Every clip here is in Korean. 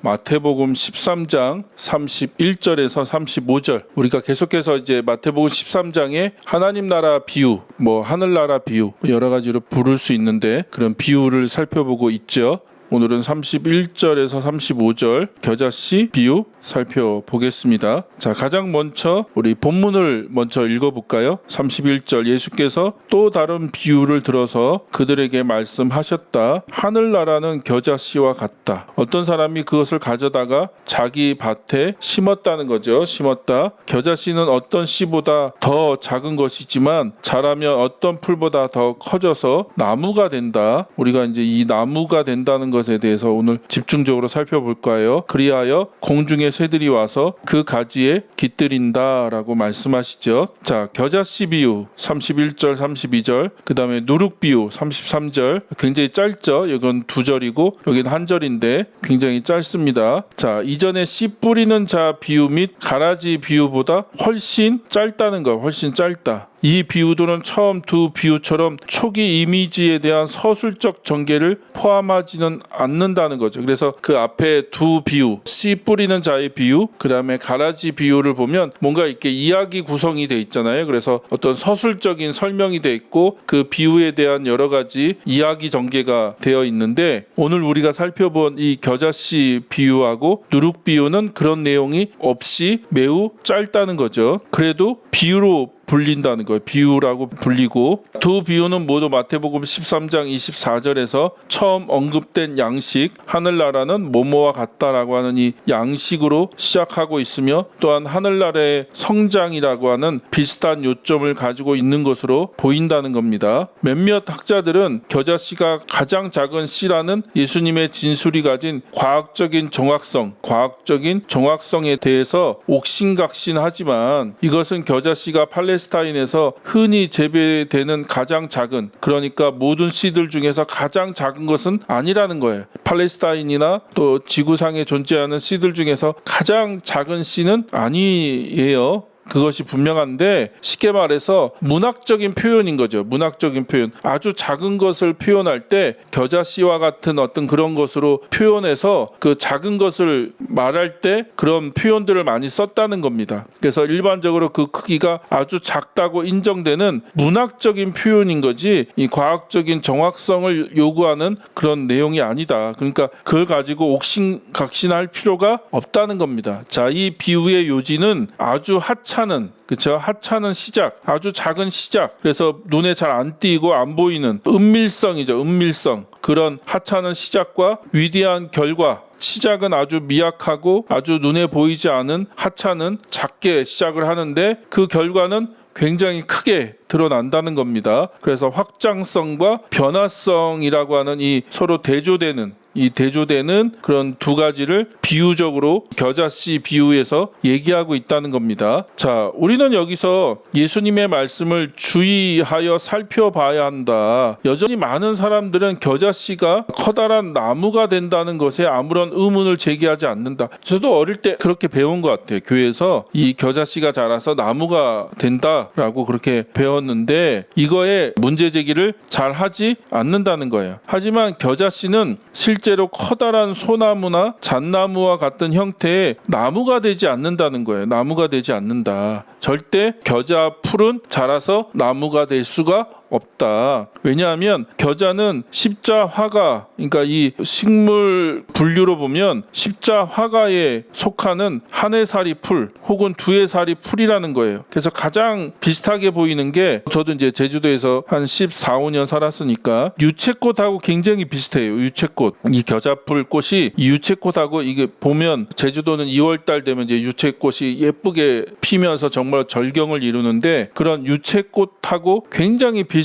마태복음 13장 31절에서 35절, 우리가 계속해서 이제 마태복음 13장에 하나님 나라 비유, 하늘나라 비유 여러 가지로 부를 수 있는데 그런 비유를 살펴보고 있죠. 오늘은 31절에서 35절 겨자씨 비유 살펴보겠습니다. 자, 가장 먼저 우리 본문을 먼저 읽어볼까요? 31절, 예수께서 또 다른 비유를 들어서 그들에게 말씀하셨다. 하늘나라는 겨자씨와 같다. 어떤 사람이 그것을 가져다가 자기 밭에 심었다는 거죠. 심었다. 겨자씨는 어떤 씨보다 더 작은 것이지만 자라면 어떤 풀보다 더 커져서 나무가 된다. 우리가 이제 이 나무가 된다는 것에 대해서 오늘 집중적으로 살펴볼까요? 그리하여 공중의 새들이 와서 그 가지에 깃들인다 라고 말씀하시죠. 자, 겨자씨 비유 31절 32절, 그 다음에 누룩 비유 33절, 굉장히 짧죠. 이건 2절이고 여기는 1절인데 굉장히 짧습니다. 자, 이전에 씨 뿌리는 자 비유 및 가라지 비유보다 훨씬 짧다는 거, 훨씬 짧다. 이 비유들은 처음 두 비유처럼 초기 이미지에 대한 서술적 전개를 포함하지는 않는다는 거죠. 그래서 그 앞에 두 비유, 씨 뿌리는 자의 비유, 그 다음에 가라지 비유를 보면 뭔가 이렇게 이야기 구성이 돼 있잖아요. 그래서 어떤 서술적인 설명이 돼 있고 그 비유에 대한 여러 가지 이야기 전개가 되어 있는데, 오늘 우리가 살펴본 이 겨자씨 비유하고 누룩 비유는 그런 내용이 없이 매우 짧다는 거죠. 그래도 비유로 불린다는 거예요. 비유라고 불리고, 두 비유는 모두 마태복음 13장 24절에서 처음 언급된 양식, 하늘나라는 뭐뭐와 같다라고 하는 이 양식으로 시작하고 있으며, 또한 하늘나라의 성장이라고 하는 비슷한 요점을 가지고 있는 것으로 보인다는 겁니다. 몇몇 학자들은 겨자씨가 가장 작은 씨라는 예수님의 진술이 가진 과학적인 정확성에 대해서 옥신각신하지만, 이것은 겨자씨가 팔레스타인에서 흔히 재배되는 가장 작은, 그러니까 모든 씨들 중에서 가장 작은 것은 아니라는 거예요. 팔레스타인이나 또 지구상에 존재하는 씨들 중에서 가장 작은 씨는 아니에요. 그것이 분명한데, 쉽게 말해서 문학적인 표현인 거죠. 문학적인 표현. 아주 작은 것을 표현할 때 겨자씨와 같은 어떤 그런 것으로 표현해서 그 작은 것을 말할 때 그런 표현들을 많이 썼다는 겁니다. 그래서 일반적으로 그 크기가 아주 작다고 인정되는 문학적인 표현인 거지, 이 과학적인 정확성을 요구하는 그런 내용이 아니다. 그러니까 그걸 가지고 옥신각신할 필요가 없다는 겁니다. 자, 이 비유의 요지는 아주 하찮은 시작, 아주 작은 시작, 그래서 눈에 잘 안 띄고 안 보이는 은밀성이죠. 은밀성. 그런 하찮은 시작과 위대한 결과, 시작은 아주 미약하고 아주 눈에 보이지 않은 하찮은 작게 시작을 하는데 그 결과는 굉장히 크게 드러난다는 겁니다. 그래서 확장성과 변화성이라고 하는 이 서로 대조되는 그런 두 가지를 비유적으로 겨자씨 비유에서 얘기하고 있다는 겁니다. 자, 우리는 여기서 예수님의 말씀을 주의하여 살펴봐야 한다. 여전히 많은 사람들은 겨자씨가 커다란 나무가 된다는 것에 아무런 의문을 제기하지 않는다. 저도 어릴 때 그렇게 배운 것 같아요. 교회에서 이 겨자씨가 자라서 나무가 된다라고 그렇게 배웠는데, 이거에 문제 제기를 잘 하지 않는다는 거예요. 하지만 겨자씨는 실제로 커다란 소나무나 잣나무와 같은 형태의 나무가 되지 않는다는 거예요. 나무가 되지 않는다. 절대 겨자 풀은 자라서 나무가 될 수가 없다. 왜냐하면 겨자는 십자화가, 그러니까 이 식물 분류로 보면 십자화가에 속하는 한 해살이 풀 혹은 두 해살이 풀이라는 거예요. 그래서 가장 비슷하게 보이는 게, 저도 이제 제주도에서 한 14, 15년 살았으니까 유채꽃하고 굉장히 비슷해요. 유채꽃, 이 겨자풀 꽃이 이 유채꽃하고, 이게 보면 제주도는 2월달 되면 이제 유채꽃이 예쁘게 피면서 정말 절경을 이루는데, 그런 유채꽃하고 굉장히 비슷해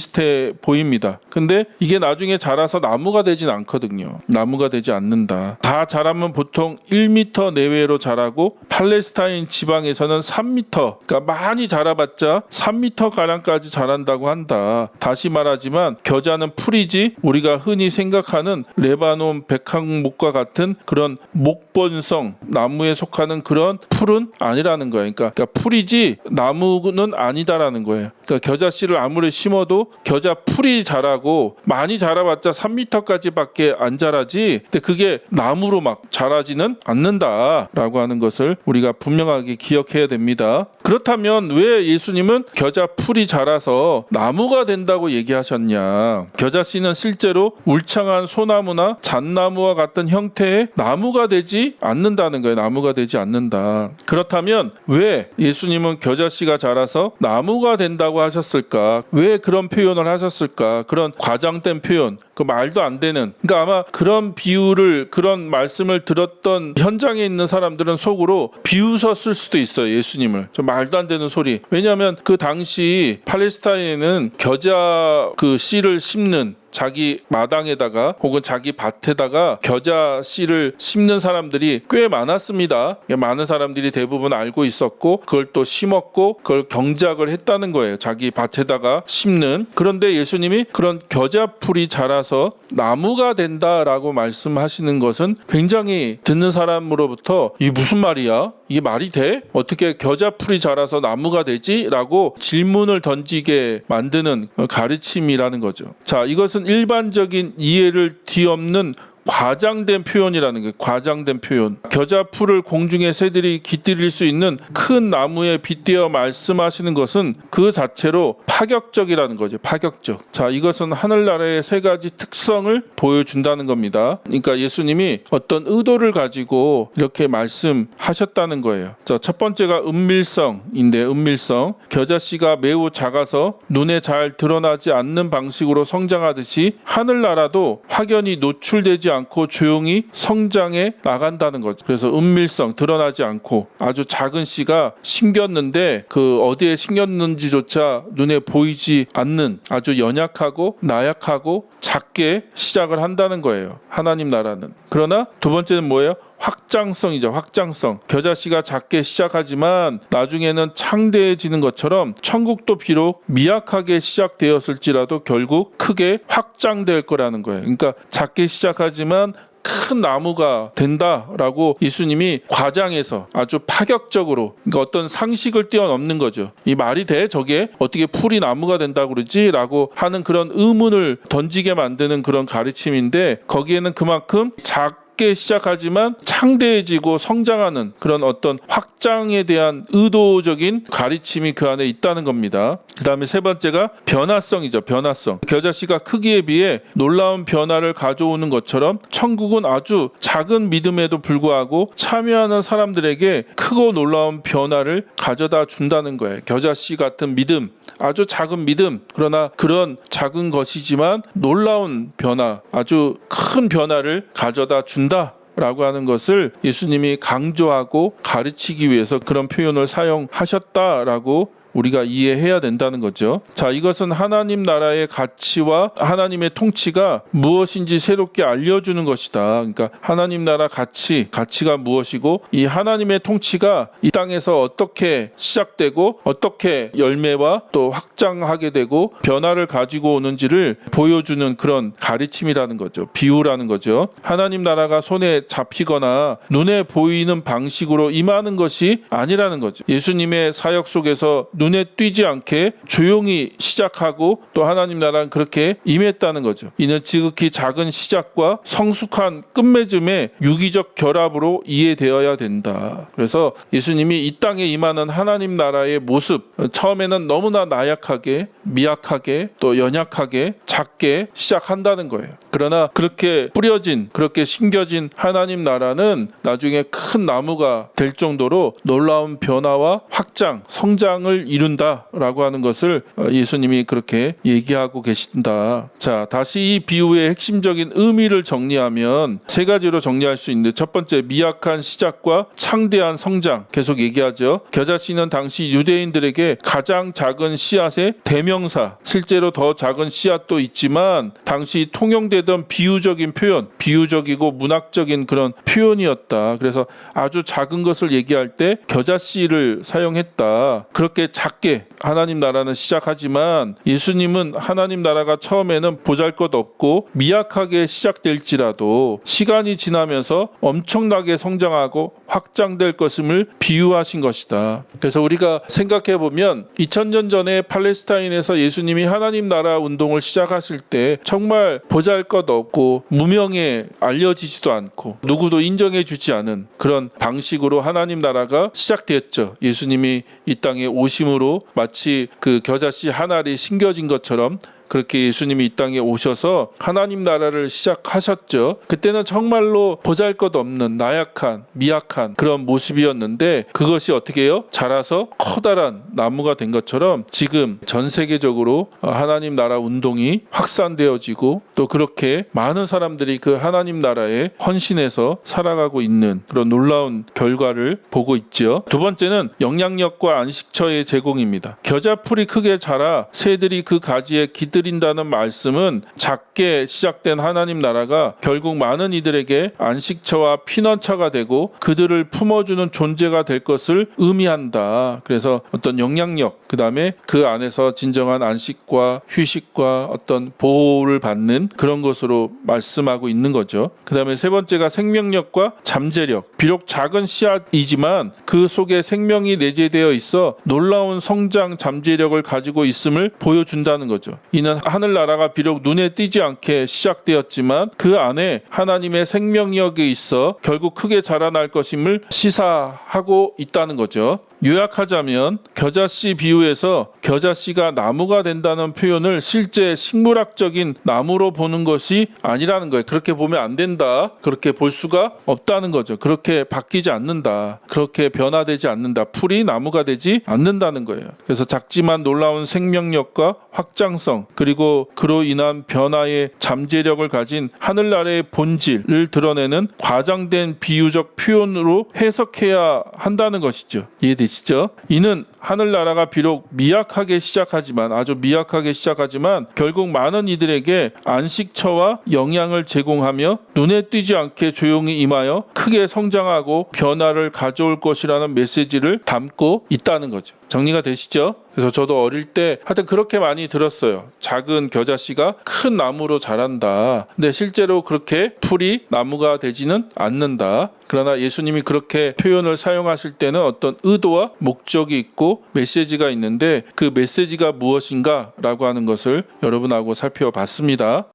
보입니다. 근데 이게 나중에 자라서 나무가 되진 않거든요. 나무가 되지 않는다. 다 자라면 보통 1m 내외로 자라고, 팔레스타인 지방에서는 3m, 그러니까 많이 자라봤자 3m 가량까지 자란다고 한다. 다시 말하지만 겨자는 풀이지 우리가 흔히 생각하는 레바논 아름다운 백항목과 같은 그런 목본성 나무에 속하는 그런 풀은 아니라는 거예요. 그러니까 풀이지 나무는 아니다라는 거예요. 그러니까 겨자씨를 아무리 심어도 겨자 풀이 자라고 많이 자라봤자 3m까지밖에 안 자라지, 근데 그게 나무로 막 자라지는 않는다라고 하는 것을 우리가 분명하게 기억해야 됩니다. 그렇다면 왜 예수님은 겨자 풀이 자라서 나무가 된다고 얘기하셨냐? 겨자씨는 실제로 울창한 소나무나 잣나무와 같은 형태의 나무가 되지 않는다는 거예요. 나무가 되지 않는다. 그렇다면 왜 예수님은 겨자씨가 자라서 나무가 된다고 하셨을까? 왜 그런 표현을 하셨을까? 그런 과장된 표현, 그 말도 안 되는. 그러니까 아마 그런 비유를, 그런 말씀을 들었던 현장에 있는 사람들은 속으로 비웃었을 수도 있어요. 예수님을. 좀 말도 안 되는 소리. 왜냐하면 그 당시 팔레스타인에는 겨자 그 씨를 심는, 자기 마당에다가 혹은 자기 밭에다가 겨자 씨를 심는 사람들이 꽤 많았습니다. 많은 사람들이 대부분 알고 있었고 그걸 또 심었고 그걸 경작을 했다는 거예요. 자기 밭에다가 심는. 그런데 예수님이 그런 겨자 풀이 자라서 나무가 된다라고 말씀하시는 것은 굉장히 듣는 사람으로부터 이 무슨 말이야? 이게 말이 돼? 어떻게 겨자 풀이 자라서 나무가 되지? 라고 질문을 던지게 만드는 가르침이라는 거죠. 자, 이것은 일반적인 이해를 뒤엎는 과장된 표현이라는 게, 과장된 표현. 겨자 풀을 공중의 새들이 깃들일 수 있는 큰 나무에 빗대어 말씀하시는 것은 그 자체로 파격적이라는 거죠. 파격적. 자, 이것은 하늘나라의 세 가지 특성을 보여준다는 겁니다. 그러니까 예수님이 어떤 의도를 가지고 이렇게 말씀하셨다는 거예요. 자, 첫 번째가 은밀성인데, 은밀성. 겨자씨가 매우 작아서 눈에 잘 드러나지 않는 방식으로 성장하듯이 하늘나라도 확연히 노출되지 않고 조용히 성장해 나간다는 거죠. 그래서 은밀성, 드러나지 않고 아주 작은 씨가 심겼는데 그 어디에 심겼는지조차 눈에 보이지 않는 아주 연약하고 나약하고 작게 시작을 한다는 거예요. 하나님 나라는. 그러나 두 번째는 뭐예요? 확장성이죠. 확장성. 겨자씨가 작게 시작하지만 나중에는 창대해지는 것처럼 천국도 비록 미약하게 시작되었을지라도 결국 크게 확장될 거라는 거예요. 그러니까 작게 시작하지만 큰 나무가 된다라고 예수님이 과장해서 아주 파격적으로, 그러니까 어떤 상식을 뛰어넘는 거죠. 이 말이 돼? 저게 어떻게 풀이 나무가 된다고 그러지? 라고 하는 그런 의문을 던지게 만드는 그런 가르침인데, 거기에는 그만큼 작게 시작하지만 창대해지고 성장하는 그런 어떤 확장에 대한 의도적인 가르침이 그 안에 있다는 겁니다. 그 다음에 세 번째가 변화성이죠. 변화성. 겨자씨가 크기에 비해 놀라운 변화를 가져오는 것처럼 천국은 아주 작은 믿음에도 불구하고 참여하는 사람들에게 크고 놀라운 변화를 가져다 준다는 거예요. 겨자씨 같은 믿음, 아주 작은 믿음, 그러나 그런 작은 것이지만 놀라운 변화, 아주 큰 변화를 가져다 준다 라고 하는 것을 예수님이 강조하고 가르치기 위해서 그런 표현을 사용하셨다라고 우리가 이해해야 된다는 거죠. 자, 이것은 하나님 나라의 가치와 하나님의 통치가 무엇인지 새롭게 알려주는 것이다. 그러니까 하나님 나라 가치가 무엇이고 이 하나님의 통치가 이 땅에서 어떻게 시작되고 어떻게 열매와 또 확장하게 되고 변화를 가지고 오는지를 보여주는 그런 가르침이라는 거죠. 비유라는 거죠. 하나님 나라가 손에 잡히거나 눈에 보이는 방식으로 임하는 것이 아니라는 거죠. 예수님의 사역 속에서 눈에 띄지 않게 조용히 시작하고 또 하나님 나라는 그렇게 임했다는 거죠. 이는 지극히 작은 시작과 성숙한 끝맺음의 유기적 결합으로 이해되어야 된다. 그래서 예수님이 이 땅에 임하는 하나님 나라의 모습, 처음에는 너무나 나약하게, 미약하게, 또 연약하게, 작게 시작한다는 거예요. 그러나 그렇게 뿌려진, 그렇게 심겨진 하나님 나라는 나중에 큰 나무가 될 정도로 놀라운 변화와 확장, 성장을 이룬다라고 하는 것을 예수님이 그렇게 얘기하고 계신다. 자, 다시 이 비유의 핵심적인 의미를 정리하면 세 가지로 정리할 수 있는데, 첫 번째, 미약한 시작과 창대한 성장. 계속 얘기하죠. 겨자씨는 당시 유대인들에게 가장 작은 씨앗의 대명사, 실제로 더 작은 씨앗도 있지만 당시 통용되는 사용되던 비유적인 표현, 비유적이고 문학적인 그런 표현이었다. 그래서 아주 작은 것을 얘기할 때 겨자씨를 사용했다. 그렇게 작게 하나님 나라는 시작하지만 예수님은 하나님 나라가 처음에는 보잘것없고 미약하게 시작될지라도 시간이 지나면서 엄청나게 성장하고 확장될 것임을 비유하신 것이다. 그래서 우리가 생각해 보면 2000년 전에 팔레스타인에서 예수님이 하나님 나라 운동을 시작하실 때 정말 보잘것없고 무명에 알려지지도 않고 누구도 인정해 주지 않은 그런 방식으로 하나님 나라가 시작됐죠. 예수님이 이 땅에 오심으로 마치 그 겨자씨 한 알이 심겨진 것처럼 그렇게 예수님이 이 땅에 오셔서 하나님 나라를 시작하셨죠. 그때는 정말로 보잘것없는 나약한 미약한 그런 모습이었는데 그것이 어떻게 해요? 자라서 커다란 나무가 된 것처럼 지금 전 세계적으로 하나님 나라 운동이 확산되어지고 또 그렇게 많은 사람들이 그 하나님 나라에 헌신해서 살아가고 있는 그런 놀라운 결과를 보고 있죠. 두 번째는 영향력과 안식처의 제공입니다. 겨자풀이 크게 자라 새들이 그 가지에 기들인다는 말씀은 작게 시작된 하나님 나라가 결국 많은 이들에게 안식처와 피난처가 되고 그들을 품어주는 존재가 될 것을 의미한다. 그래서 어떤 영향력, 그 다음에 그 안에서 진정한 안식과 휴식과 어떤 보호를 받는 그런 것으로 말씀하고 있는 거죠. 그 다음에 세 번째가 생명력과 잠재력. 비록 작은 씨앗이지만 그 속에 생명이 내재되어 있어 놀라운 성장 잠재력을 가지고 있음을 보여준다는 거죠. 이는 하늘나라가 비록 눈에 띄지 않게 시작되었지만 그 안에 하나님의 생명력이 있어 결국 크게 자라날 것임을 시사하고 있다는 거죠. 요약하자면 겨자씨 비유에서 겨자씨가 나무가 된다는 표현을 실제 식물학적인 나무로 보는 것이 아니라는 거예요. 그렇게 보면 안 된다. 그렇게 볼 수가 없다는 거죠. 그렇게 바뀌지 않는다. 그렇게 변화되지 않는다. 풀이 나무가 되지 않는다는 거예요. 그래서 작지만 놀라운 생명력과 확장성 그리고 그로 인한 변화의 잠재력을 가진 하늘나라의 본질을 드러내는 과장된 비유적 표현으로 해석해야 한다는 것이죠. 이해되시죠? 이는 하늘나라가 비록 미약하게 시작하지만 아주 미약하게 시작하지만 결국 많은 이들에게 안식처와 영향을 제공하며 눈에 띄지 않게 조용히 임하여 크게 성장하고 변화를 가져올 것이라는 메시지를 담고 있다는 거죠. 정리가 되시죠? 그래서 저도 어릴 때 하여튼 그렇게 많이 들었어요. 작은 겨자씨가 큰 나무로 자란다. 근데 실제로 그렇게 풀이 나무가 되지는 않는다. 그러나 예수님이 그렇게 표현을 사용하실 때는 어떤 의도와 목적이 있고 메시지가 있는데 그 메시지가 무엇인가 라고 하는 것을 여러분하고 살펴봤습니다.